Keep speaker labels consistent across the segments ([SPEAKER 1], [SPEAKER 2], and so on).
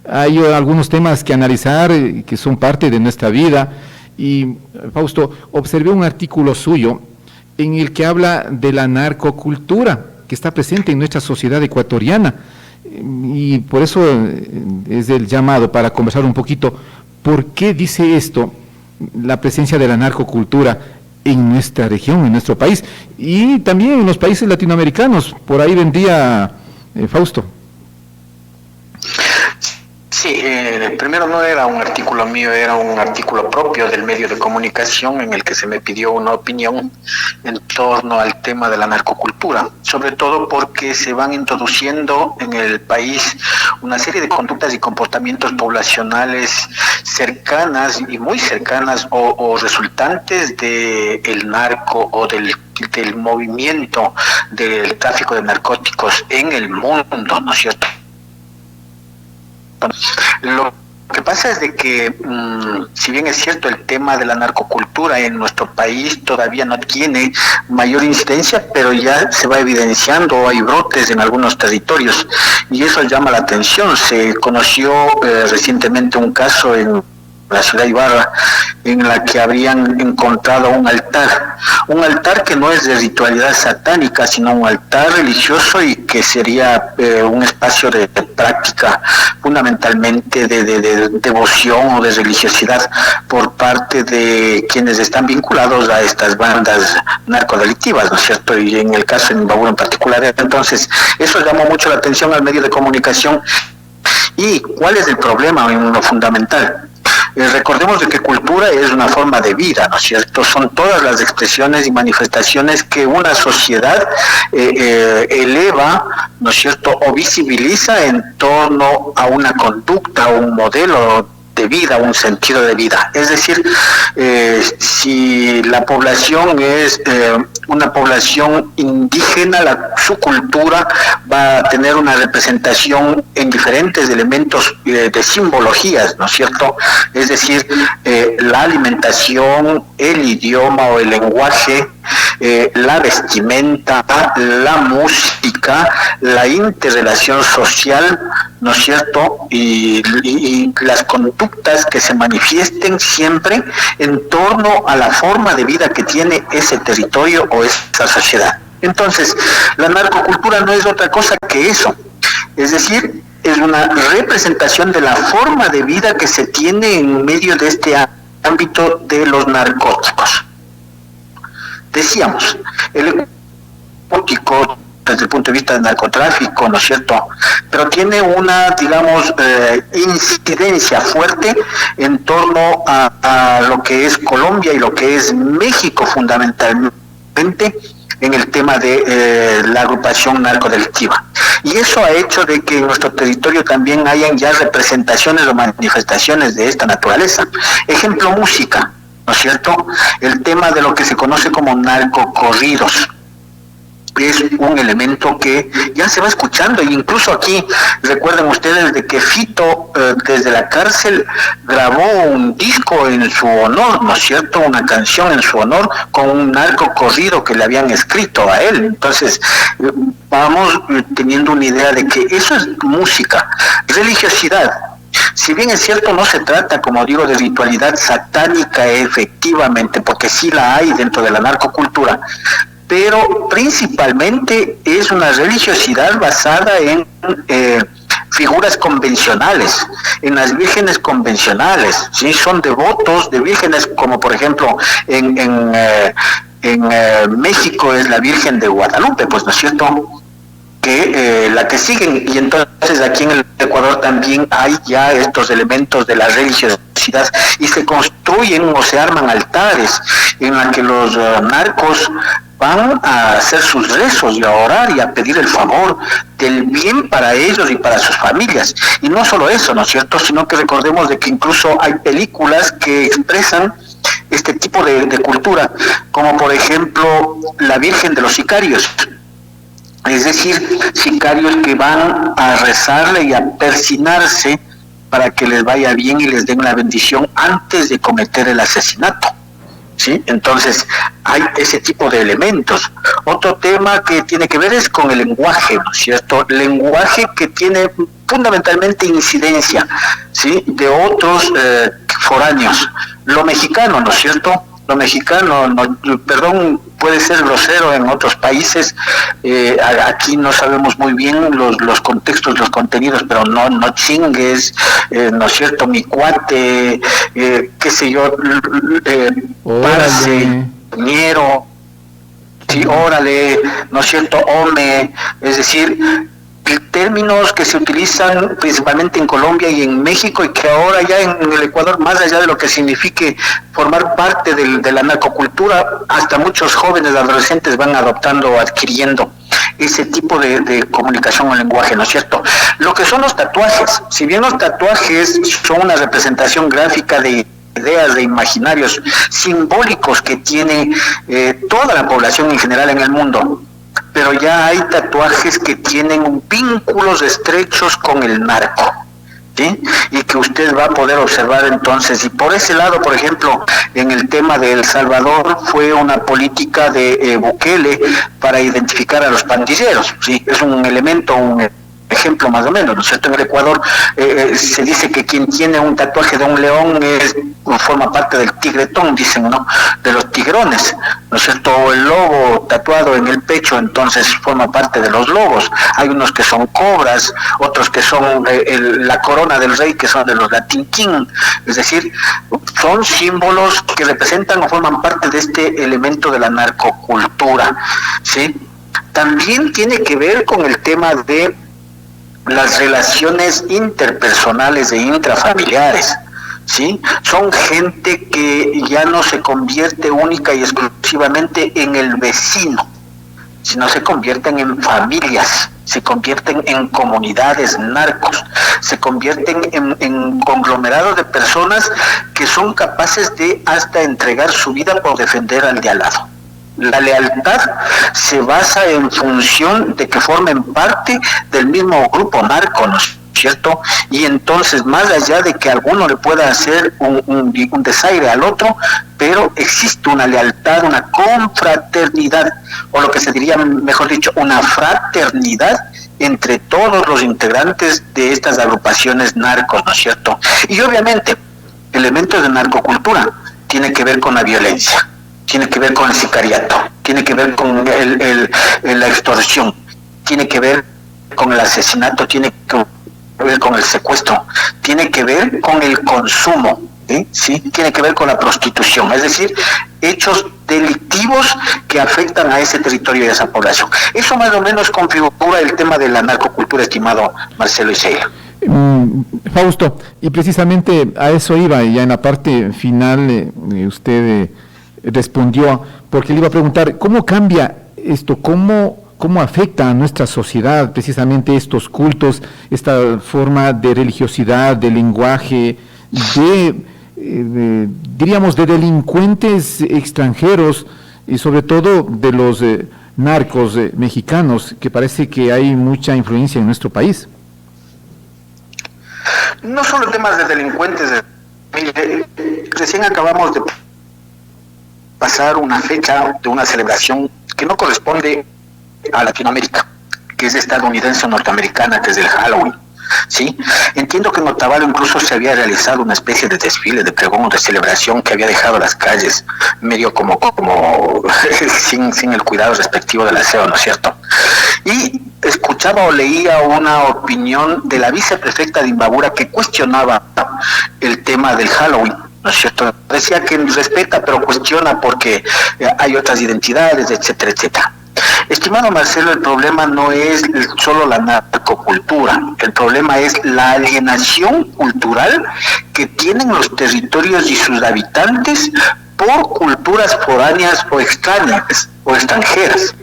[SPEAKER 1] hay algunos temas que analizar que son parte de nuestra vida. Y, Fausto, observé un artículo suyo en el que habla de la narcocultura que está presente en nuestra sociedad ecuatoriana. Y por eso es el llamado para conversar un poquito. ¿Por qué dice esto la presencia de la narcocultura en nuestra región, en nuestro país? Y también en los países latinoamericanos. Por ahí vendría Fausto.
[SPEAKER 2] Sí, primero no era un artículo mío, era un artículo propio del medio de comunicación en el que se me pidió una opinión en torno al tema de la narcocultura, sobre todo porque se van introduciendo en el país una serie de conductas y comportamientos poblacionales cercanas y muy cercanas o resultantes del narco o del movimiento del tráfico de narcóticos en el mundo, ¿no es cierto? Lo que pasa es de que, si bien es cierto, el tema de la narcocultura en nuestro país todavía no tiene mayor incidencia, pero ya se va evidenciando, hay brotes en algunos territorios y eso llama la atención. Se conoció recientemente un caso en la ciudad de Ibarra, en la que habrían encontrado un altar que no es de ritualidad satánica, sino un altar religioso y que sería un espacio de práctica fundamentalmente de devoción o de religiosidad por parte de quienes están vinculados a estas bandas narcodelictivas, ¿no es cierto? Y en el caso de Imbabura en particular, entonces eso llamó mucho la atención al medio de comunicación. ¿Y cuál es el problema en lo fundamental? Recordemos de que cultura es una forma de vida, ¿no es cierto? Son todas las expresiones y manifestaciones que una sociedad eleva, ¿no es cierto?, o visibiliza en torno a una conducta, o un modelo de vida, un sentido de vida. Es decir, si la población es una población indígena, su cultura va a tener una representación en diferentes elementos de simbologías, ¿no es cierto? Es decir, la alimentación, el idioma o el lenguaje, la vestimenta, la música, la interrelación social, ¿no es cierto? Y las conductas que se manifiesten siempre en torno a la forma de vida que tiene ese territorio o esa sociedad. Entonces, la narcocultura no es otra cosa que eso. Es decir, es una representación de la forma de vida que se tiene en medio de este ámbito de los narcóticos. Decíamos, el narcótico desde el punto de vista del narcotráfico, ¿no es cierto?, pero tiene una, digamos, incidencia fuerte en torno a lo que es Colombia y lo que es México fundamentalmente en el tema de la agrupación narcodelictiva. Y eso ha hecho de que en nuestro territorio también hayan ya representaciones o manifestaciones de esta naturaleza. Ejemplo, música, ¿no es cierto? El tema de lo que se conoce como narcocorridos es un elemento que ya se va escuchando, e incluso aquí recuerden ustedes de que Fito desde la cárcel grabó un disco en su honor, ¿no es cierto?, una canción en su honor con un narcocorrido que le habían escrito a él. Entonces vamos teniendo una idea de que eso es música. Religiosidad, si bien es cierto, no se trata, como digo, de ritualidad satánica efectivamente, porque sí la hay dentro de la narcocultura, pero principalmente es una religiosidad basada en figuras convencionales, en las vírgenes convencionales, ¿sí? Son devotos de vírgenes, como por ejemplo en México es la Virgen de Guadalupe, pues, ¿no es cierto?, que la que siguen, y entonces aquí en el Ecuador también hay ya estos elementos de la religiosidad y se construyen o se arman altares en la que los narcos van a hacer sus rezos y a orar y a pedir el favor del bien para ellos y para sus familias. Y no solo eso, ¿no es cierto?, sino que recordemos de que incluso hay películas que expresan este tipo de cultura, como por ejemplo La Virgen de los Sicarios. Es decir, sicarios que van a rezarle y a persinarse para que les vaya bien y les den la bendición antes de cometer el asesinato. ¿sí? Entonces, hay ese tipo de elementos. Otro tema que tiene que ver es con el lenguaje, ¿no es cierto? Lenguaje que tiene fundamentalmente incidencia, ¿sí? De otros foráneos. Lo mexicano, ¿no es cierto? Lo mexicano, no, perdón, puede ser grosero en otros países, aquí no sabemos muy bien los contextos, los contenidos, pero no chingues, ¿no es cierto? Mi cuate, qué sé yo, parce, ñero, sí, órale, ¿no es cierto? Ome, es decir, términos que se utilizan principalmente en Colombia y en México y que ahora ya en el Ecuador, más allá de lo que signifique formar parte de la narcocultura, hasta muchos jóvenes adolescentes van adoptando o adquiriendo ese tipo de comunicación o lenguaje, ¿no es cierto? Lo que son los tatuajes, si bien los tatuajes son una representación gráfica de ideas, de imaginarios simbólicos que tiene toda la población en general en el mundo, pero ya hay tatuajes que tienen vínculos estrechos con el narco, ¿sí? Y que usted va a poder observar entonces. Y por ese lado, por ejemplo, en el tema de El Salvador, fue una política de Bukele para identificar a los pandilleros, ¿sí? Es un elemento, un ejemplo más o menos, ¿no es cierto? En el Ecuador se dice que quien tiene un tatuaje de un león forma parte del tigretón, dicen, ¿no? De los tigrones, ¿no es cierto? O el lobo tatuado en el pecho, entonces forma parte de los lobos. Hay unos que son cobras, otros que son la corona del rey, que son de los Latin King, es decir, son símbolos que representan o forman parte de este elemento de la narcocultura, ¿sí? También tiene que ver con el tema de las relaciones interpersonales e intrafamiliares, ¿sí? Son gente que ya no se convierte única y exclusivamente en el vecino, sino se convierten en familias, se convierten en comunidades narcos, se convierten en conglomerados de personas que son capaces de hasta entregar su vida por defender al de al lado. La lealtad se basa en función de que formen parte del mismo grupo narco, ¿no es cierto? Y entonces, más allá de que alguno le pueda hacer un desaire al otro, pero existe una lealtad, una confraternidad, o lo que se diría, mejor dicho, una fraternidad entre todos los integrantes de estas agrupaciones narcos, ¿no es cierto? Y obviamente, elementos de narcocultura tiene que ver con la violencia, tiene que ver con el sicariato, tiene que ver con la extorsión, tiene que ver con el asesinato, tiene que ver con el secuestro, tiene que ver con el consumo, ¿sí? Tiene que ver con la prostitución, es decir, hechos delictivos que afectan a ese territorio y a esa población. Eso más o menos configura el tema de la narcocultura, estimado Marcelo Iseira.
[SPEAKER 1] Fausto, y precisamente a eso iba, ya en la parte final usted respondió, porque le iba a preguntar, ¿cómo cambia esto? ¿Cómo afecta a nuestra sociedad precisamente estos cultos, esta forma de religiosidad, de lenguaje, diríamos, de delincuentes extranjeros y sobre todo de los narcos mexicanos, que parece que hay mucha influencia en nuestro país?
[SPEAKER 2] No solo temas de delincuentes, recién acabamos de pasar una fecha de una celebración que no corresponde a Latinoamérica, que es estadounidense o norteamericana, que es el Halloween, ¿sí? Entiendo que en Otavalo incluso se había realizado una especie de desfile, de pregón, de celebración que había dejado las calles medio como sin el cuidado respectivo del aseo, ¿no es cierto? Y escuchaba o leía una opinión de la viceprefecta de Imbabura que cuestionaba el tema del Halloween, ¿no es cierto? Decía que respeta pero cuestiona porque hay otras identidades, etcétera, etcétera. Estimado Marcelo, el problema no es solo la narcocultura, el problema es la alienación cultural que tienen los territorios y sus habitantes por culturas foráneas o extrañas o extranjeras.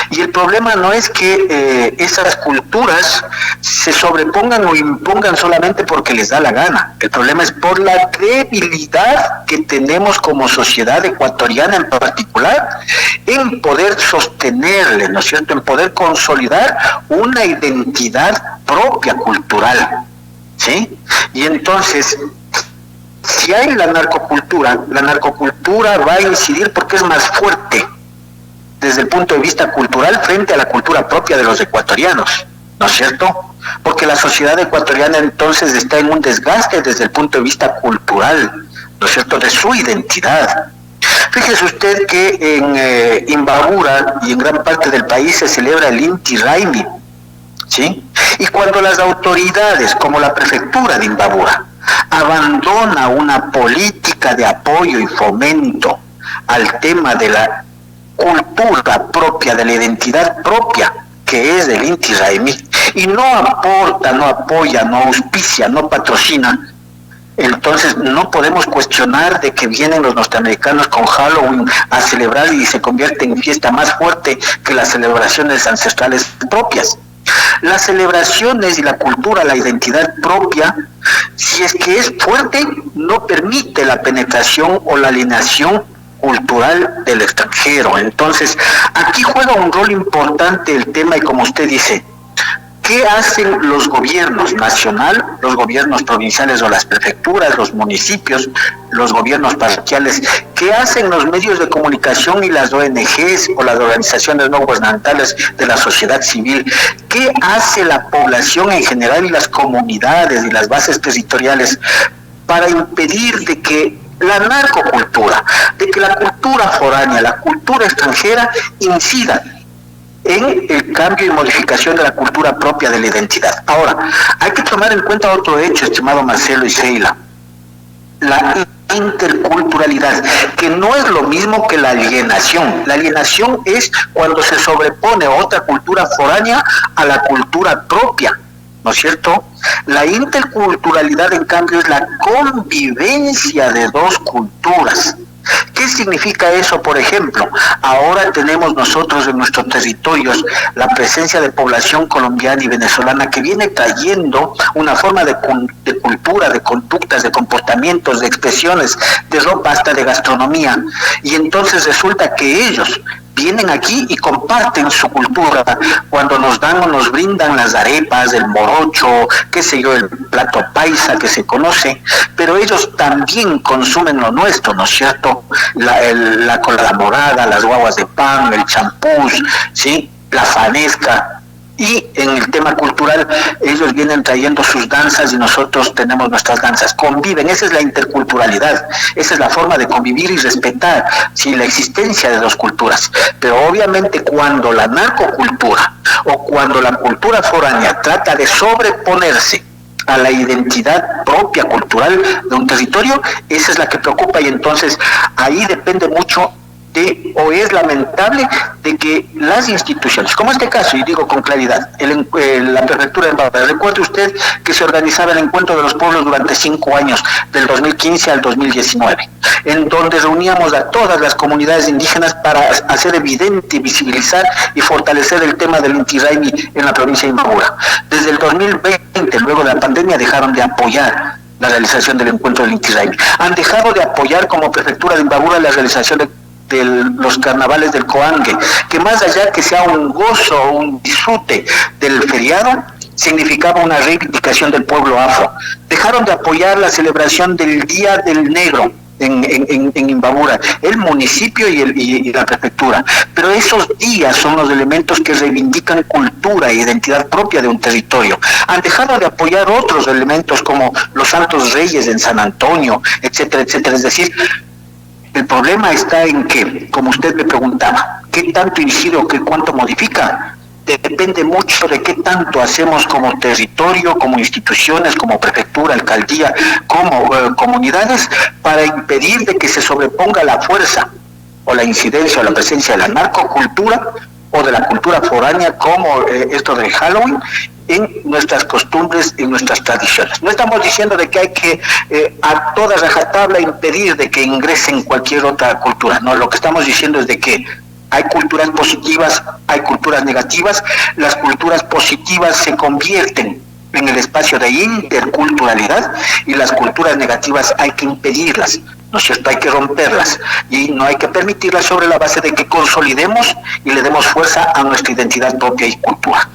[SPEAKER 2] Y el problema no es que esas culturas se sobrepongan o impongan solamente porque les da la gana. El problema es por la debilidad que tenemos como sociedad ecuatoriana en particular en poder sostenerle, ¿no es cierto?, en poder consolidar una identidad propia cultural, ¿sí? Y entonces, si hay la narcocultura va a incidir porque es más fuerte desde el punto de vista cultural frente a la cultura propia de los ecuatorianos, ¿no es cierto? Porque la sociedad ecuatoriana entonces está en un desgaste desde el punto de vista cultural, ¿no es cierto?, de su identidad. Fíjese usted que en Imbabura y en gran parte del país se celebra el Inti Raymi, ¿sí? Y cuando las autoridades, como la prefectura de Imbabura, abandona una política de apoyo y fomento al tema de la cultura propia, de la identidad propia, que es el Inti Raymi, y no aporta, no apoya, no auspicia, no patrocina, entonces no podemos cuestionar de que vienen los norteamericanos con Halloween a celebrar y se convierte en fiesta más fuerte que las celebraciones ancestrales propias. Las celebraciones y la cultura, la identidad propia, si es que es fuerte, no permite la penetración o la alineación cultural del extranjero. Entonces, aquí juega un rol importante el tema y como usted dice, ¿qué hacen los gobiernos nacional, los gobiernos provinciales o las prefecturas, los municipios, los gobiernos parroquiales? ¿Qué hacen los medios de comunicación y las ONGs o las organizaciones no gubernamentales de la sociedad civil? ¿Qué hace la población en general y las comunidades y las bases territoriales para impedir de que la narcocultura, de que la cultura foránea, la cultura extranjera incida en el cambio y modificación de la cultura propia de la identidad? Ahora, hay que tomar en cuenta otro hecho, estimado Marcelo y Sheila, la interculturalidad, que no es lo mismo que la alienación. La alienación es cuando se sobrepone otra cultura foránea a la cultura propia, ¿no es cierto? La interculturalidad, en cambio, es la convivencia de dos culturas. ¿Qué significa eso? Por ejemplo, ahora tenemos nosotros en nuestros territorios la presencia de población colombiana y venezolana que viene trayendo una forma de cultura, de conductas, de comportamientos, de expresiones, de ropa, hasta de gastronomía. Y entonces resulta que ellos vienen aquí y comparten su cultura cuando nos dan o nos brindan las arepas, el morocho, qué sé yo, el plato paisa que se conoce, pero ellos también consumen lo nuestro, ¿no es cierto? La colada morada, las guaguas de pan, el champús, ¿sí?, la fanesca. Y en el tema cultural, ellos vienen trayendo sus danzas y nosotros tenemos nuestras danzas. Conviven, esa es la interculturalidad, esa es la forma de convivir y respetar, sí, la existencia de dos culturas. Pero obviamente cuando la narcocultura o cuando la cultura foránea trata de sobreponerse a la identidad propia cultural de un territorio, esa es la que preocupa, y entonces ahí depende mucho o es lamentable de que las instituciones, como este caso, y digo con claridad, la prefectura de Imbabura, recuerde usted que se organizaba el Encuentro de los Pueblos durante 5 años, del 2015 al 2019, en donde reuníamos a todas las comunidades indígenas para hacer evidente, visibilizar y fortalecer el tema del Inti Raymi en la provincia de Imbabura. Desde el 2020, luego de la pandemia, dejaron de apoyar la realización del Encuentro del Inti Raymi. Han dejado de apoyar como prefectura de Imbabura la realización de los carnavales del Coangue, que más allá que sea un gozo, un disfrute del feriado, significaba una reivindicación del pueblo afro. Dejaron de apoyar la celebración del Día del Negro en Imbabura, el municipio y la prefectura. Pero esos días son los elementos que reivindican cultura e identidad propia de un territorio. Han dejado de apoyar otros elementos como los Santos Reyes en San Antonio, etcétera, etcétera. Es decir, el problema está en que, como usted me preguntaba, ¿qué tanto incide o qué cuánto modifica? Depende mucho de qué tanto hacemos como territorio, como instituciones, como prefectura, alcaldía, como comunidades, para impedir de que se sobreponga la fuerza o la incidencia o la presencia de la narcocultura o de la cultura foránea, como esto del Halloween, en nuestras costumbres y nuestras tradiciones. No estamos diciendo de que hay que a toda rajatabla impedir de que ingresen cualquier otra cultura, no, lo que estamos diciendo es de que hay culturas positivas, hay culturas negativas. Las culturas positivas se convierten en el espacio de interculturalidad y las culturas negativas hay que impedirlas, ¿no es cierto? Hay que romperlas y no hay que permitirlas sobre la base de que consolidemos y le demos fuerza a nuestra identidad propia y cultura.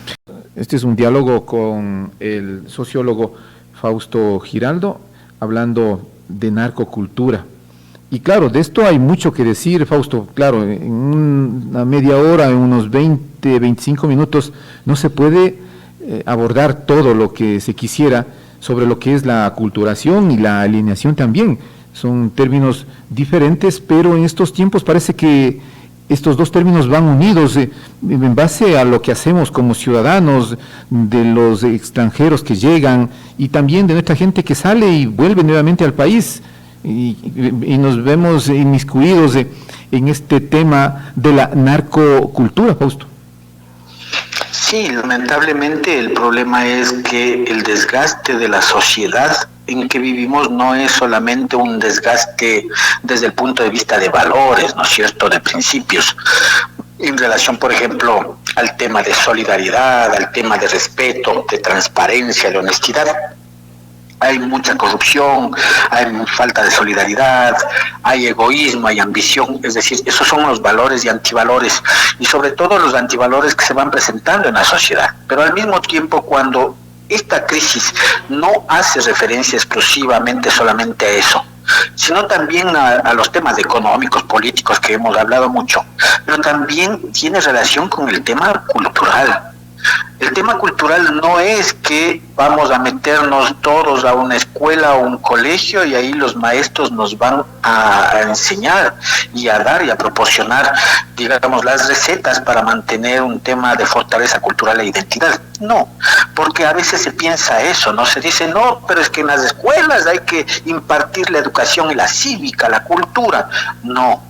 [SPEAKER 1] Este es un diálogo con el sociólogo Fausto Giraldo, hablando de narcocultura. Y claro, de esto hay mucho que decir, Fausto. Claro, en una media hora, en unos 20, 25 minutos, no se puede abordar todo lo que se quisiera sobre lo que es la aculturación y la alienación también. Son términos diferentes, pero en estos tiempos parece que estos dos términos van unidos en base a lo que hacemos como ciudadanos, de los extranjeros que llegan y también de nuestra gente que sale y vuelve nuevamente al país. Y nos vemos inmiscuidos en este tema de la narcocultura, Fausto.
[SPEAKER 2] Sí, lamentablemente el problema es que el desgaste de la sociedad en que vivimos no es solamente un desgaste desde el punto de vista de valores, ¿no es cierto?, de principios, en relación, por ejemplo, al tema de solidaridad, al tema de respeto, de transparencia, de honestidad. Hay mucha corrupción, hay falta de solidaridad, hay egoísmo, hay ambición, es decir, esos son los valores y antivalores, y sobre todo los antivalores que se van presentando en la sociedad. Pero al mismo tiempo, cuando esta crisis no hace referencia exclusivamente solamente a eso, sino también a los temas económicos, políticos, que hemos hablado mucho, pero también tiene relación con el tema cultural. El tema cultural no es que vamos a meternos todos a una escuela o un colegio y ahí los maestros nos van a enseñar y a dar y a proporcionar, digamos, las recetas para mantener un tema de fortaleza cultural e identidad. No, porque a veces se piensa eso, ¿no? Se dice, no, pero es que en las escuelas hay que impartir la educación y la cívica, la cultura. No,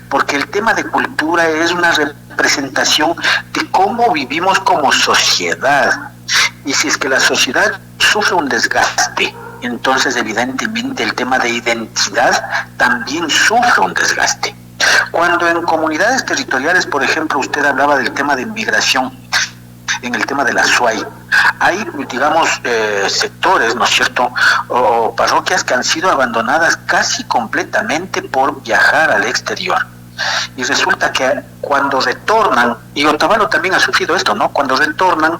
[SPEAKER 2] porque el tema de cultura es una representación de cómo vivimos como sociedad. Y si es que la sociedad sufre un desgaste, entonces evidentemente el tema de identidad también sufre un desgaste. Cuando en comunidades territoriales, por ejemplo, usted hablaba del tema de inmigración, en el tema de la SUAY, hay, digamos, sectores, ¿no es cierto?, o parroquias que han sido abandonadas casi completamente por viajar al exterior. Y resulta que cuando retornan, y Otavalo también ha sufrido esto, ¿no? Cuando retornan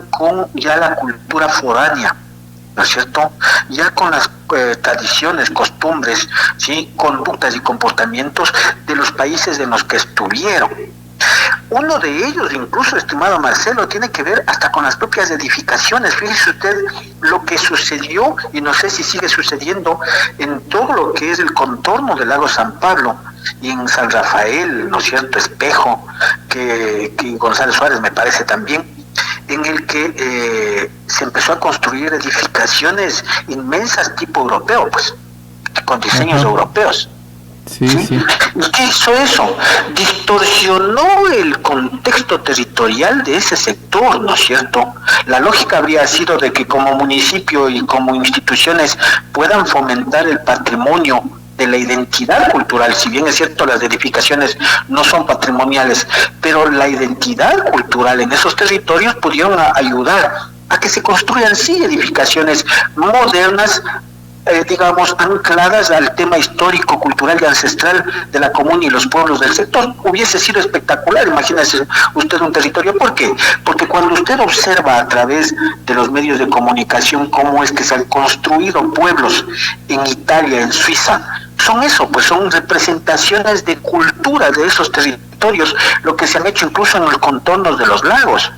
[SPEAKER 2] con ya la cultura foránea, ¿no es cierto?, ya con las tradiciones, costumbres, ¿sí?, conductas y comportamientos de los países en los que estuvieron. Uno de ellos, incluso, estimado Marcelo, tiene que ver hasta con las propias edificaciones. Fíjese usted lo que sucedió, y no sé si sigue sucediendo, en todo lo que es el contorno del lago San Pablo y en San Rafael, ¿no es cierto?, Espejo, que González Suárez me parece también, en el que se empezó a construir edificaciones inmensas tipo europeo, pues, con diseños europeos.
[SPEAKER 1] Sí, sí.
[SPEAKER 2] ¿Y qué hizo eso? Distorsionó el contexto territorial de ese sector, ¿no es cierto? La lógica habría sido de que como municipio y como instituciones puedan fomentar el patrimonio de la identidad cultural. Si bien es cierto, las edificaciones no son patrimoniales, pero la identidad cultural en esos territorios pudieron ayudar a que se construyan sí edificaciones modernas, digamos, ancladas al tema histórico, cultural y ancestral de la comuna y los pueblos del sector. Hubiese sido espectacular, imagínese usted un territorio. ¿Por qué? Porque cuando usted observa a través de los medios de comunicación cómo es que se han construido pueblos en Italia, en Suiza, son eso, pues son representaciones de cultura de esos territorios, lo que se han hecho incluso en los contornos de los lagos.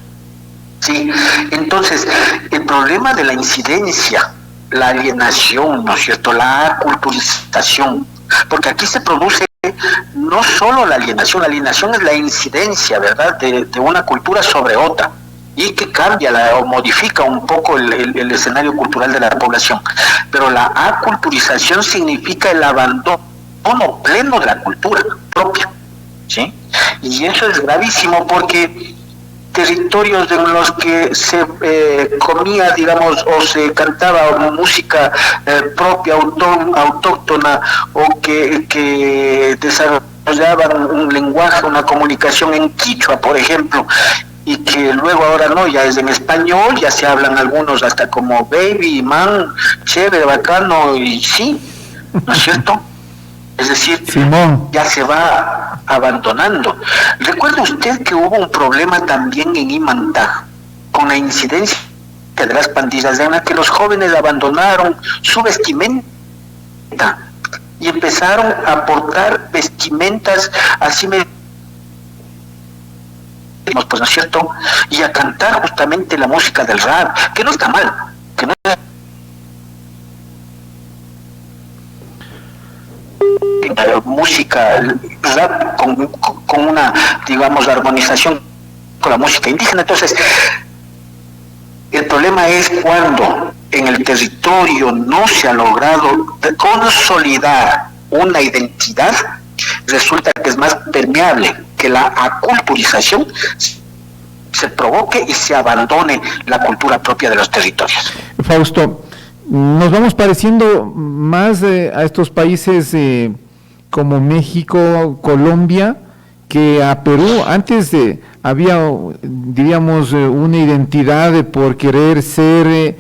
[SPEAKER 2] Sí, entonces, el problema de la incidencia, la alienación, ¿no es cierto?, la aculturización, porque aquí se produce no solo la alienación es la incidencia, ¿verdad?, de una cultura sobre otra, y que cambia o modifica un poco el escenario cultural de la población. Pero la aculturización significa el abandono pleno de la cultura propia, ¿sí? Y eso es gravísimo porque territorios en los que se comía, digamos, o se cantaba música propia, autóctona, o que desarrollaban un lenguaje, una comunicación en quichua, por ejemplo, y que luego ahora no, ya es en español, ya se hablan algunos hasta como baby, man, chévere, bacano, y sí, ¿no es cierto? Es decir,
[SPEAKER 1] Simón,
[SPEAKER 2] ya se va abandonando. ¿Recuerda usted que hubo un problema también en Imantag con la incidencia de las pandillas, en la que los jóvenes abandonaron su vestimenta y empezaron a portar vestimentas así pues, ¿no es cierto? Y a cantar justamente la música del rap, que no está mal, que no es música rap con una, digamos, armonización con la música indígena. Entonces, el problema es cuando en el territorio no se ha logrado consolidar una identidad, resulta que es más permeable que la aculturización se provoque y se abandone la cultura propia de los territorios.
[SPEAKER 1] Fausto, nos vamos pareciendo más a estos países como México, Colombia, que a Perú. Antes había, diríamos, una identidad por querer ser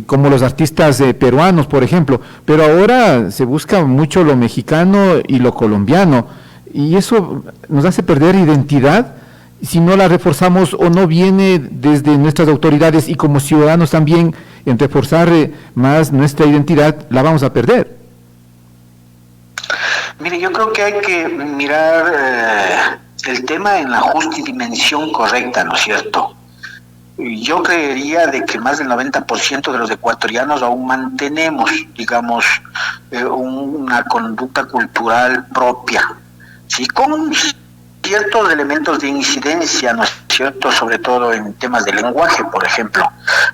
[SPEAKER 1] como los artistas peruanos, por ejemplo, pero ahora se busca mucho lo mexicano y lo colombiano, y eso nos hace perder identidad si no la reforzamos o no viene desde nuestras autoridades, y como ciudadanos también en reforzar más nuestra identidad, la vamos a perder.
[SPEAKER 2] Mire, yo creo que hay que mirar el tema en la justa dimensión correcta, ¿no es cierto? Yo creería de que más del 90% de los ecuatorianos aún mantenemos, digamos, una conducta cultural propia, ¿sí? Con ciertos elementos de incidencia, ¿no es cierto?, sobre todo en temas de lenguaje, por ejemplo,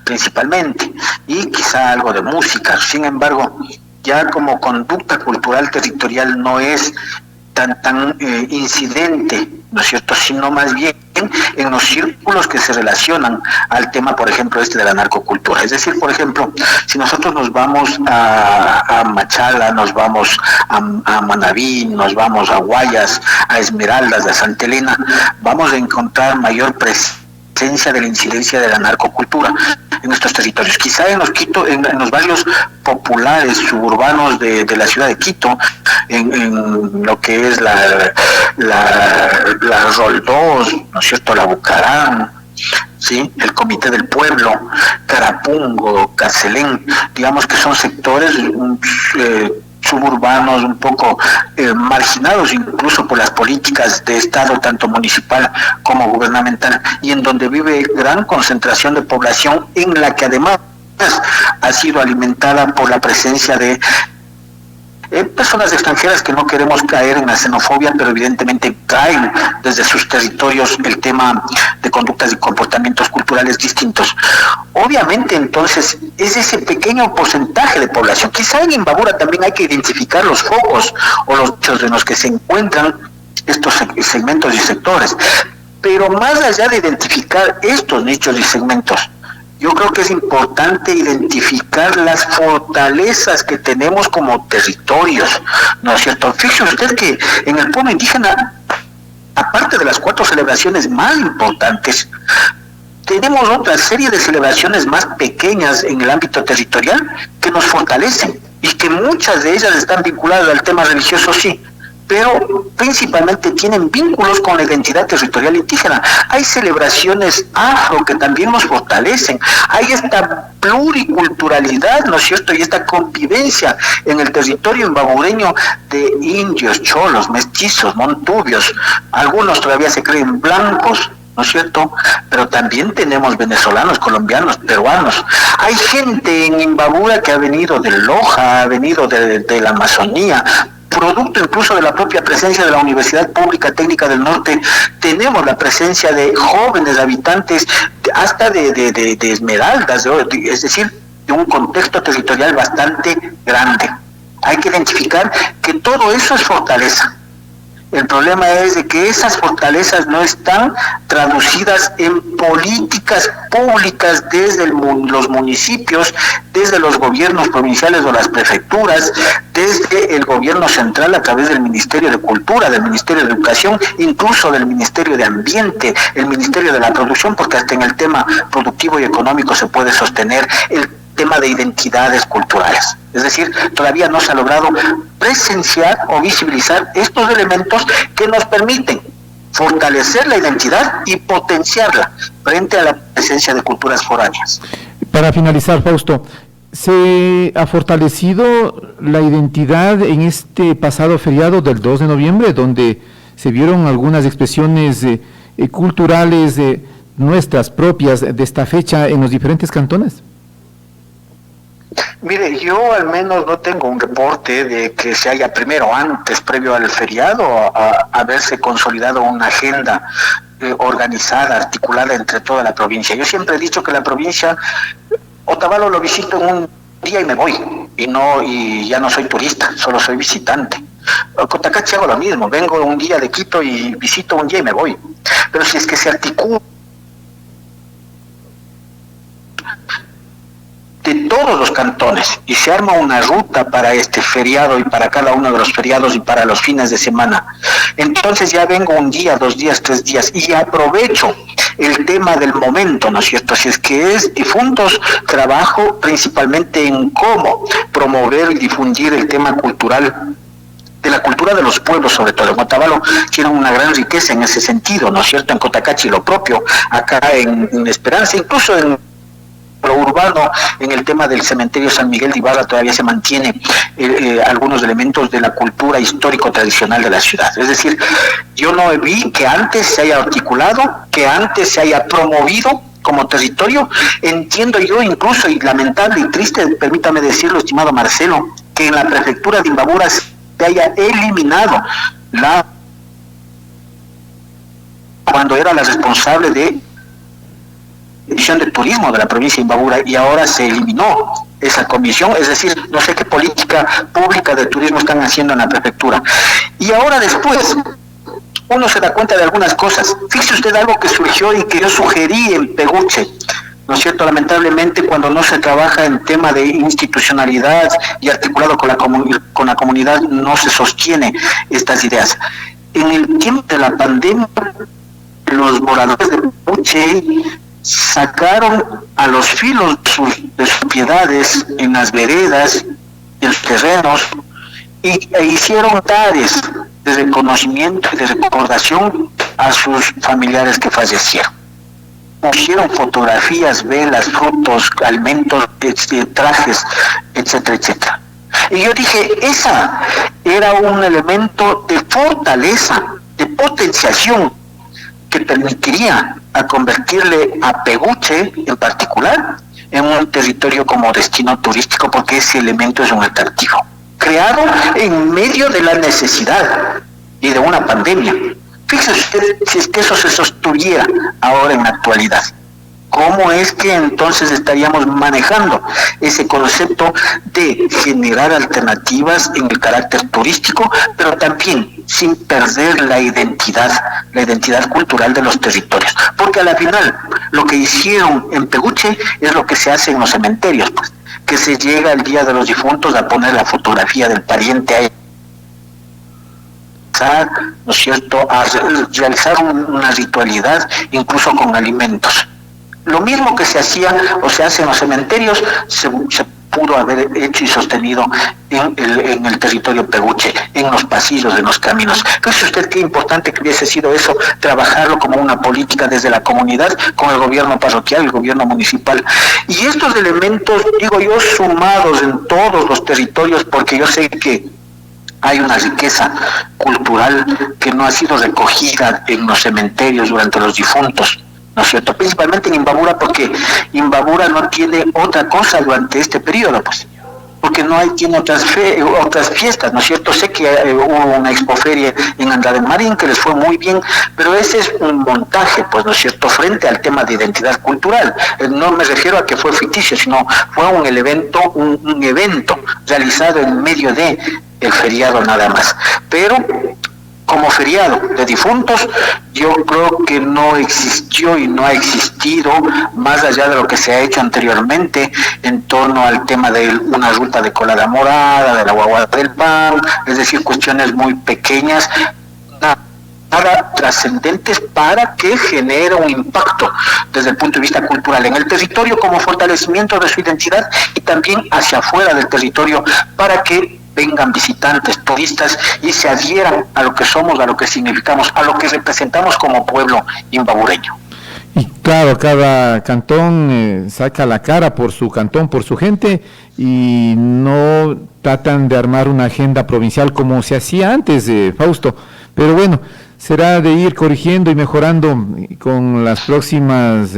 [SPEAKER 2] principalmente, y quizá algo de música. Sin embargo, ya como conducta cultural territorial no es tan incidente, ¿no es cierto?, sino más bien en los círculos que se relacionan al tema, por ejemplo, de la narcocultura. Es decir, por ejemplo, si nosotros nos vamos a Machala, nos vamos a Manabí, nos vamos a Guayas, a Esmeraldas, a Santa Elena, vamos a encontrar mayor presencia de la incidencia de la narcocultura en estos territorios. Quizá en los barrios populares suburbanos de la ciudad de Quito, en lo que es la Roldós, ¿no es cierto?, la Bucarán, ¿sí?, el Comité del Pueblo, Carapungo, Carcelén, digamos que son sectores suburbanos un poco marginados incluso por las políticas de Estado, tanto municipal como gubernamental, y en donde vive gran concentración de población, en la que además ha sido alimentada por la presencia de personas extranjeras, que no queremos caer en la xenofobia, pero evidentemente traen desde sus territorios el tema de conductas y comportamientos culturales distintos. Obviamente, entonces, es ese pequeño porcentaje de población. Quizá en Imbabura también hay que identificar los focos o los hechos en los que se encuentran estos segmentos y sectores, pero más allá de identificar estos nichos y segmentos, yo creo que es importante identificar las fortalezas que tenemos como territorios, ¿no es cierto? Fíjese usted que en el pueblo indígena, aparte de las 4 celebraciones más importantes, tenemos otra serie de celebraciones más pequeñas en el ámbito territorial que nos fortalecen, y que muchas de ellas están vinculadas al tema religioso, sí, pero principalmente tienen vínculos con la identidad territorial indígena. Hay celebraciones afro que también nos fortalecen. Hay esta pluriculturalidad, ¿no es cierto?, y esta convivencia en el territorio imbabureño de indios, cholos, mestizos, montubios. Algunos todavía se creen blancos, ¿no es cierto?, pero también tenemos venezolanos, colombianos, peruanos. Hay gente en Imbabura que ha venido de Loja, ha venido de la Amazonía, producto incluso de la propia presencia de la Universidad Pública Técnica del Norte. Tenemos la presencia de jóvenes habitantes hasta de Esmeraldas, es decir, de un contexto territorial bastante grande. Hay que identificar que todo eso es fortaleza. El problema es de que esas fortalezas no están traducidas en políticas públicas desde los municipios, desde los gobiernos provinciales o las prefecturas, desde el gobierno central a través del Ministerio de Cultura, del Ministerio de Educación, incluso del Ministerio de Ambiente, el Ministerio de la Producción, porque hasta en el tema productivo y económico se puede sostener el tema de identidades culturales. Es decir, todavía no se ha logrado presenciar o visibilizar estos elementos que nos permiten fortalecer la identidad y potenciarla frente a la presencia de culturas foráneas.
[SPEAKER 1] Para finalizar, Fausto, ¿Se ha fortalecido la identidad en este pasado feriado del 2 de noviembre, donde se vieron algunas expresiones culturales nuestras propias de esta fecha en los diferentes cantones?
[SPEAKER 2] Mire, yo al menos no tengo un reporte de que se haya primero, antes, previo al feriado, haberse consolidado una agenda organizada, articulada entre toda la provincia. Yo siempre he dicho que la provincia, Otavalo lo visito en un día y me voy, y ya no soy turista, solo soy visitante. Cotacachi hago lo mismo, vengo un día de Quito y visito un día y me voy. Pero si es que se articula de todos los cantones y se arma una ruta para este feriado y para cada uno de los feriados y para los fines de semana, entonces ya vengo un día, 2 días, 3 días y aprovecho el tema del momento, ¿no es cierto? Si es que es difuntos, trabajo principalmente en cómo promover y difundir el tema cultural, de la cultura de los pueblos, sobre todo. En Otavalo tienen una gran riqueza en ese sentido, ¿no es cierto? En Cotacachi lo propio, acá en Esperanza, incluso en lo urbano, en el tema del cementerio San Miguel de Ibarra todavía se mantiene algunos elementos de la cultura histórico-tradicional de la ciudad. Es decir, yo no vi que antes se haya articulado, que antes se haya promovido como territorio. Entiendo yo incluso, y lamentable y triste, permítame decirlo, estimado Marcelo, que en la prefectura de Imbabura se haya eliminado cuando era la responsable de Comisión de Turismo de la provincia de Imbabura, y ahora se eliminó esa comisión. Es decir, no sé qué política pública de turismo están haciendo en la prefectura. Y ahora después uno se da cuenta de algunas cosas. Fíjese usted algo que surgió y que yo sugerí en Peguche, ¿no es cierto? Lamentablemente, cuando no se trabaja en tema de institucionalidad y articulado con la comunidad, no se sostiene estas ideas. En el tiempo de la pandemia, los moradores de Peguche sacaron a los filos de sus propiedades en las veredas, en los terrenos, e hicieron altares de reconocimiento y de recordación a sus familiares que fallecieron. Pusieron fotografías, velas, frutos, alimentos, trajes, etcétera, etcétera. Y yo dije, esa era un elemento de fortaleza, de potenciación, que permitiría a convertirle a Peguche en particular en un territorio como destino turístico, porque ese elemento es un atractivo creado en medio de la necesidad y de una pandemia. Fíjese usted, si es que eso se sostuviera ahora en la actualidad, ¿cómo es que entonces estaríamos manejando ese concepto de generar alternativas en el carácter turístico, pero también sin perder la identidad cultural de los territorios? Porque a la final, lo que hicieron en Peguche es lo que se hace en los cementerios, pues, que se llega el día de los difuntos a poner la fotografía del pariente ahí, ¿no es cierto?, a realizar una ritualidad, incluso con alimentos. Lo mismo que se hacía o se hace en los cementerios, se pudo haber hecho y sostenido en el territorio Peguche, en los pasillos, en los caminos. ¿Cree usted qué importante que hubiese sido eso, trabajarlo como una política desde la comunidad, con el gobierno parroquial, el gobierno municipal? Y estos elementos, digo yo, sumados en todos los territorios, porque yo sé que hay una riqueza cultural que no ha sido recogida en los cementerios durante los difuntos, ¿no es cierto? Principalmente en Imbabura, porque Imbabura no tiene otra cosa durante este periodo, pues, porque tiene otras fiestas, ¿no es cierto? Sé que hubo una expoferia en Andrade Marín que les fue muy bien, pero ese es un montaje, pues, ¿no es cierto?, frente al tema de identidad cultural. No me refiero a que fue ficticio, sino fue un evento realizado en medio de el feriado nada más. Pero como feriado de difuntos, yo creo que no existió y no ha existido, más allá de lo que se ha hecho anteriormente en torno al tema de una ruta de colada morada, de la guagua del pan, es decir, cuestiones muy pequeñas, nada trascendentes para que genere un impacto desde el punto de vista cultural en el territorio como fortalecimiento de su identidad, y también hacia afuera del territorio para que vengan visitantes, turistas, y se adhieran a lo que somos, a lo que significamos, a lo que representamos como pueblo imbabureño.
[SPEAKER 1] Y claro, cada cantón saca la cara por su cantón, por su gente, y no tratan de armar una agenda provincial como se hacía antes, Fausto. Pero bueno, será de ir corrigiendo y mejorando con las próximas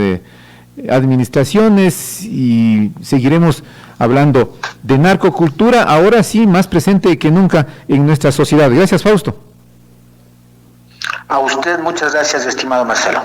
[SPEAKER 1] administraciones, y seguiremos hablando de narcocultura, ahora sí más presente que nunca en nuestra sociedad. Gracias, Fausto.
[SPEAKER 2] A usted muchas gracias, estimado Marcelo.